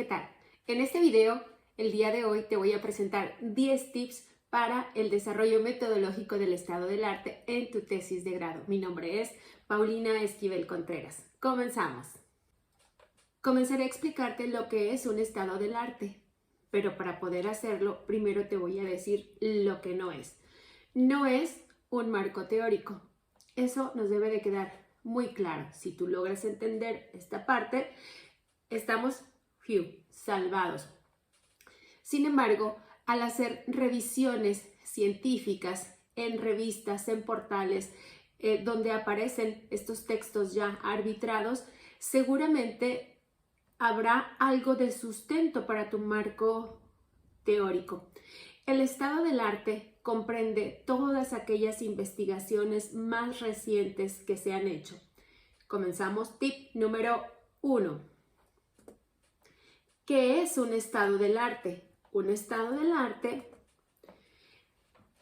¿qué tal? En este video, el día de hoy te voy a presentar 10 tips para el desarrollo metodológico del estado del arte en tu tesis de grado. Mi nombre es Paulina Esquivel Contreras. Comenzamos. Comenzaré a explicarte lo que es un estado del arte, pero para poder hacerlo, primero te voy a decir lo que no es. No es un marco teórico. Eso nos debe de quedar muy claro. Si tú logras entender esta parte, estamos salvados. Sin embargo, al hacer revisiones científicas en revistas, en portales, donde aparecen estos textos ya arbitrados, seguramente habrá algo de sustento para tu marco teórico. El estado del arte comprende todas aquellas investigaciones más recientes que se han hecho. Comenzamos. Tip número 1. ¿Qué es un estado del arte? Un estado del arte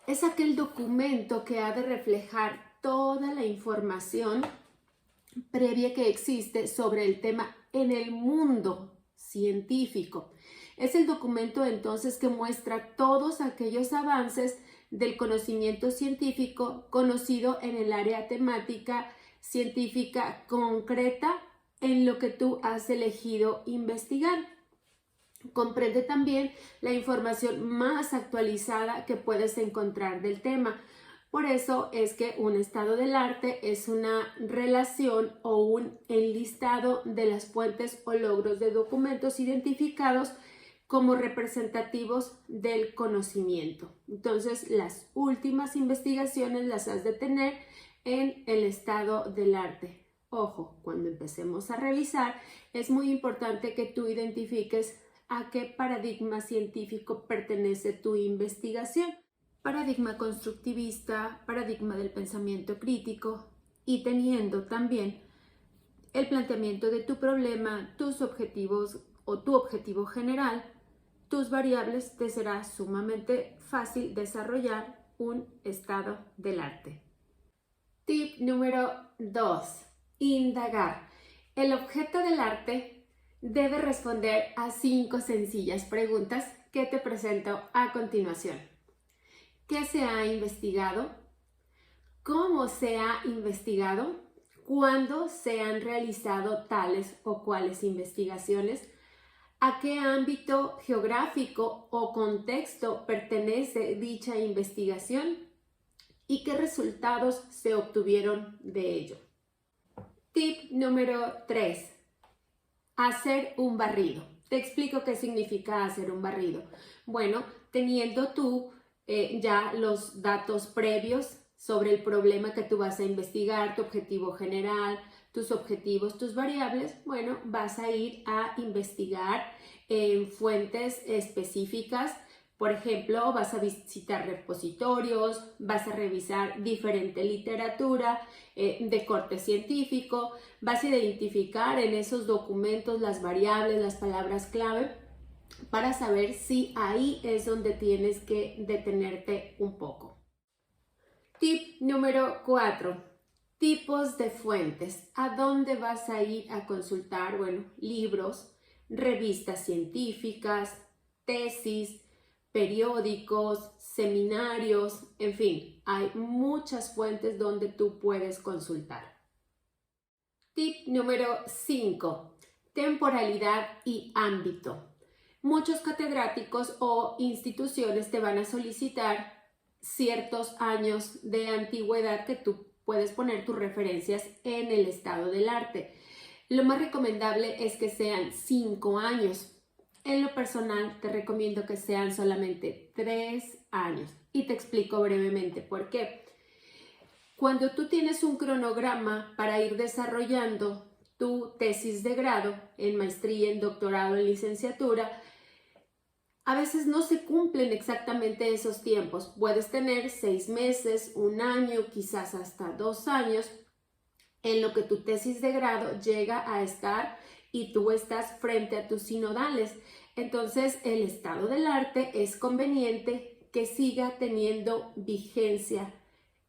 es aquel documento que ha de reflejar toda la información previa que existe sobre el tema en el mundo científico. Es el documento entonces que muestra todos aquellos avances del conocimiento científico conocido en el área temática científica concreta en lo que tú has elegido investigar. Comprende también la información más actualizada que puedes encontrar del tema. Por eso es que un estado del arte es una relación o un enlistado de las fuentes o logros de documentos identificados como representativos del conocimiento. Entonces, las últimas investigaciones las has de tener en el estado del arte. Ojo, cuando empecemos a revisar, es muy importante que tú identifiques a qué paradigma científico pertenece tu investigación. Paradigma constructivista, paradigma del pensamiento crítico, y teniendo también el planteamiento de tu problema, tus objetivos o tu objetivo general, tus variables, te será sumamente fácil desarrollar un estado del arte. Tip número 2. Indagar. El objeto del arte debe responder a 5 sencillas preguntas que te presento a continuación. ¿Qué se ha investigado? ¿Cómo se ha investigado? ¿Cuándo se han realizado tales o cuales investigaciones? ¿A qué ámbito geográfico o contexto pertenece dicha investigación? ¿Y qué resultados se obtuvieron de ello? Tip número 3. Hacer un barrido. Te explico qué significa hacer un barrido. Bueno, teniendo tú ya los datos previos sobre el problema que tú vas a investigar, tu objetivo general, tus objetivos, tus variables, bueno, vas a ir a investigar en fuentes específicas. Por ejemplo, vas a visitar repositorios, vas a revisar diferente literatura de corte científico, vas a identificar en esos documentos las variables, las palabras clave, para saber si ahí es donde tienes que detenerte un poco. Tip número 4. Tipos de fuentes. ¿A dónde vas a ir a consultar? Bueno, libros, revistas científicas, tesis, periódicos, seminarios, en fin, hay muchas fuentes donde tú puedes consultar. Tip número 5. Temporalidad y ámbito. Muchos catedráticos o instituciones te van a solicitar ciertos años de antigüedad que tú puedes poner tus referencias en el estado del arte. Lo más recomendable es que sean 5 años. En lo personal te recomiendo que sean solamente 3 años y te explico brevemente por qué. Cuando tú tienes un cronograma para ir desarrollando tu tesis de grado en maestría, en doctorado, en licenciatura, a veces no se cumplen exactamente esos tiempos. Puedes tener 6 meses, 1 año, quizás hasta 2 años en lo que tu tesis de grado llega a estar y tú estás frente a tus sinodales. Entonces, el estado del arte es conveniente que siga teniendo vigencia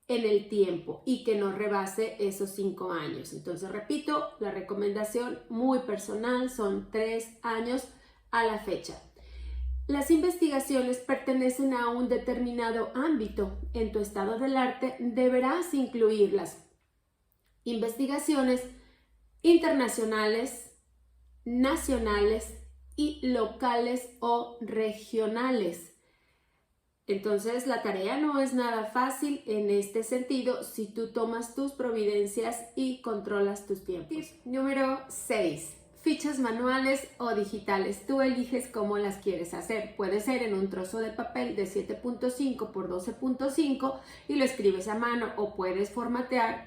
en el tiempo y que no rebase esos 5 años. Entonces, repito, la recomendación muy personal son 3 años a la fecha. Las investigaciones pertenecen a un determinado ámbito. En tu estado del arte deberás incluirlas. Investigaciones internacionales, nacionales y locales o regionales. Entonces, la tarea no es nada fácil en este sentido si tú tomas tus providencias y controlas tus tiempos. Tip número 6. Fichas manuales o digitales. Tú eliges cómo las quieres hacer. Puede ser en un trozo de papel de 7.5 por 12.5 y lo escribes a mano, o puedes formatear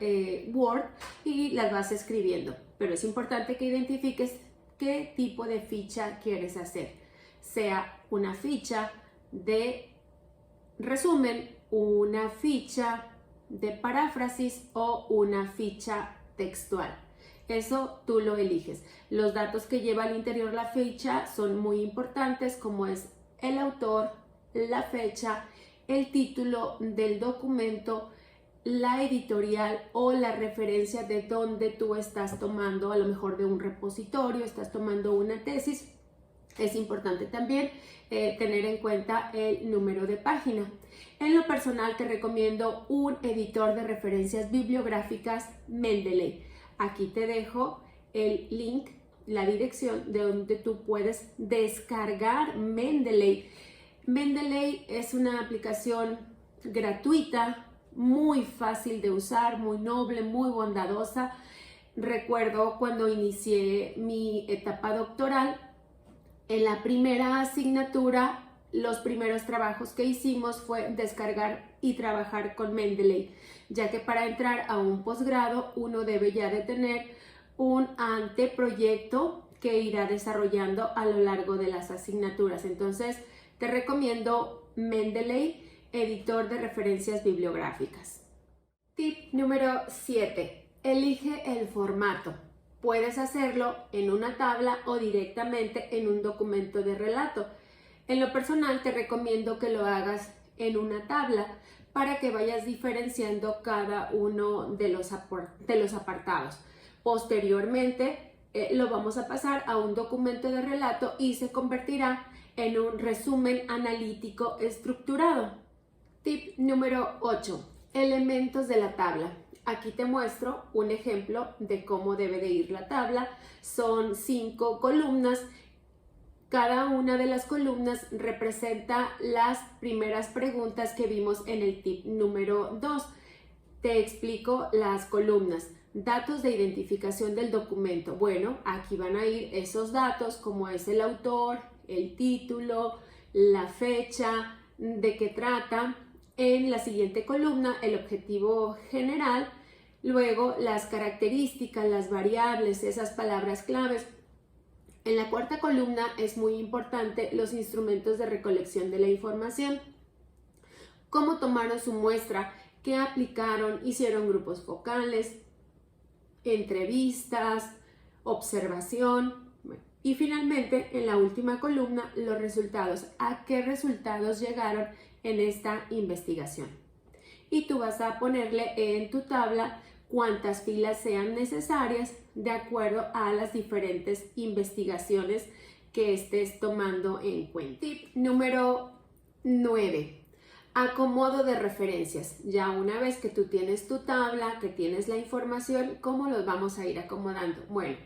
Word y las vas escribiendo. Pero es importante que identifiques qué tipo de ficha quieres hacer. Sea una ficha de resumen, una ficha de paráfrasis o una ficha textual. Eso tú lo eliges. Los datos que lleva al interior la ficha son muy importantes, como es el autor, la fecha, el título del documento, la editorial o la referencia de donde tú estás tomando, a lo mejor de un repositorio, estás tomando una tesis. Es importante también tener en cuenta el número de página. En lo personal te recomiendo un editor de referencias bibliográficas, Mendeley. Aquí te dejo el link, la dirección de donde tú puedes descargar Mendeley. Mendeley es una aplicación gratuita, muy fácil de usar, muy noble, muy bondadosa. Recuerdo cuando inicié mi etapa doctoral, en la primera asignatura, los primeros trabajos que hicimos fue descargar y trabajar con Mendeley, ya que para entrar a un posgrado uno debe ya de tener un anteproyecto que irá desarrollando a lo largo de las asignaturas. Entonces, te recomiendo Mendeley, editor de referencias bibliográficas. Tip número 7. Elige el formato. Puedes hacerlo en una tabla o directamente en un documento de relato. En lo personal te recomiendo que lo hagas en una tabla para que vayas diferenciando cada uno de los apartados. Posteriormente lo vamos a pasar a un documento de relato y se convertirá en un resumen analítico estructurado. Tip número 8. Elementos de la tabla. Aquí te muestro un ejemplo de cómo debe de ir la tabla. Son 5 columnas. Cada una de las columnas representa las primeras preguntas que vimos en el tip número 2. Te explico las columnas. Datos de identificación del documento. Bueno, aquí van a ir esos datos como es el autor, el título, la fecha, de qué trata. En la siguiente columna, el objetivo general, luego las características, las variables, esas palabras claves. En la cuarta columna es muy importante los instrumentos de recolección de la información. Cómo tomaron su muestra, qué aplicaron, hicieron grupos focales, entrevistas, observación. Y finalmente, en la última columna, los resultados. ¿A qué resultados llegaron en esta investigación? Y tú vas a ponerle en tu tabla cuántas filas sean necesarias de acuerdo a las diferentes investigaciones que estés tomando en cuenta. Tip número 9. Acomodo de referencias. Ya una vez que tú tienes tu tabla, que tienes la información, ¿cómo los vamos a ir acomodando? Bueno,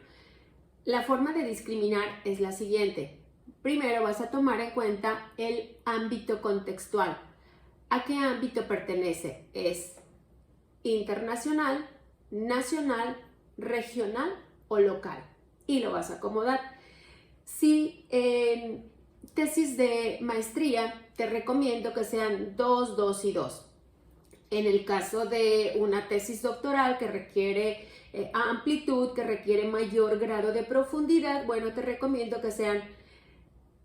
la forma de discriminar es la siguiente. Primero vas a tomar en cuenta el ámbito contextual. ¿A qué ámbito pertenece? ¿Es internacional, nacional, regional o local? Y lo vas a acomodar. Si en tesis de maestría te recomiendo que sean 2, 2 y 2. En el caso de una tesis doctoral que requiere amplitud, que requiere mayor grado de profundidad, bueno, te recomiendo que sean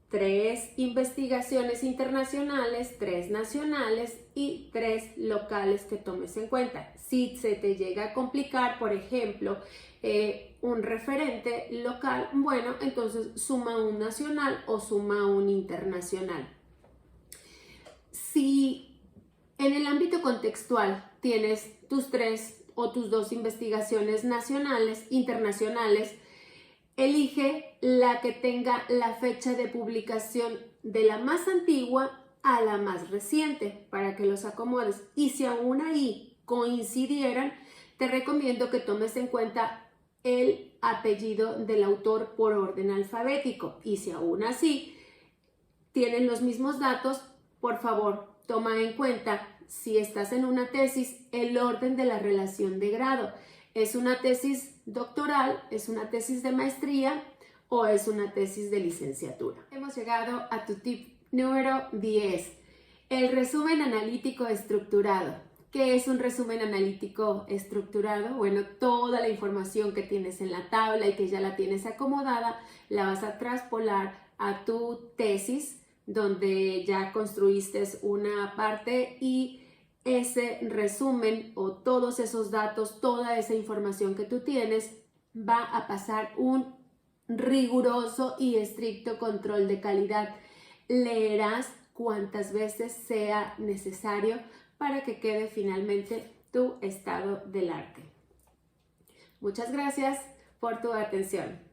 3 investigaciones internacionales, 3 nacionales y 3 locales que tomes en cuenta. Si se te llega a complicar, por ejemplo, un referente local, bueno, entonces suma un nacional o suma un internacional. Si en el ámbito contextual tienes tus 3 o tus 2 investigaciones nacionales, internacionales, Elige la que tenga la fecha de publicación de la más antigua a la más reciente para que los acomodes. Y si aún ahí coincidieran, te recomiendo que tomes en cuenta el apellido del autor por orden alfabético. Y si aún así tienen los mismos datos, por favor, toma en cuenta, si estás en una tesis, el orden de la relación de grado. ¿Es una tesis doctoral, es una tesis de maestría o es una tesis de licenciatura? Hemos llegado a tu tip número 10, el resumen analítico estructurado. ¿Qué es un resumen analítico estructurado? Bueno, toda la información que tienes en la tabla y que ya la tienes acomodada, la vas a traspolar a tu tesis, donde ya construiste una parte, y ese resumen o todos esos datos, toda esa información que tú tienes, va a pasar un riguroso y estricto control de calidad. Leerás cuantas veces sea necesario para que quede finalmente tu estado del arte. Muchas gracias por tu atención.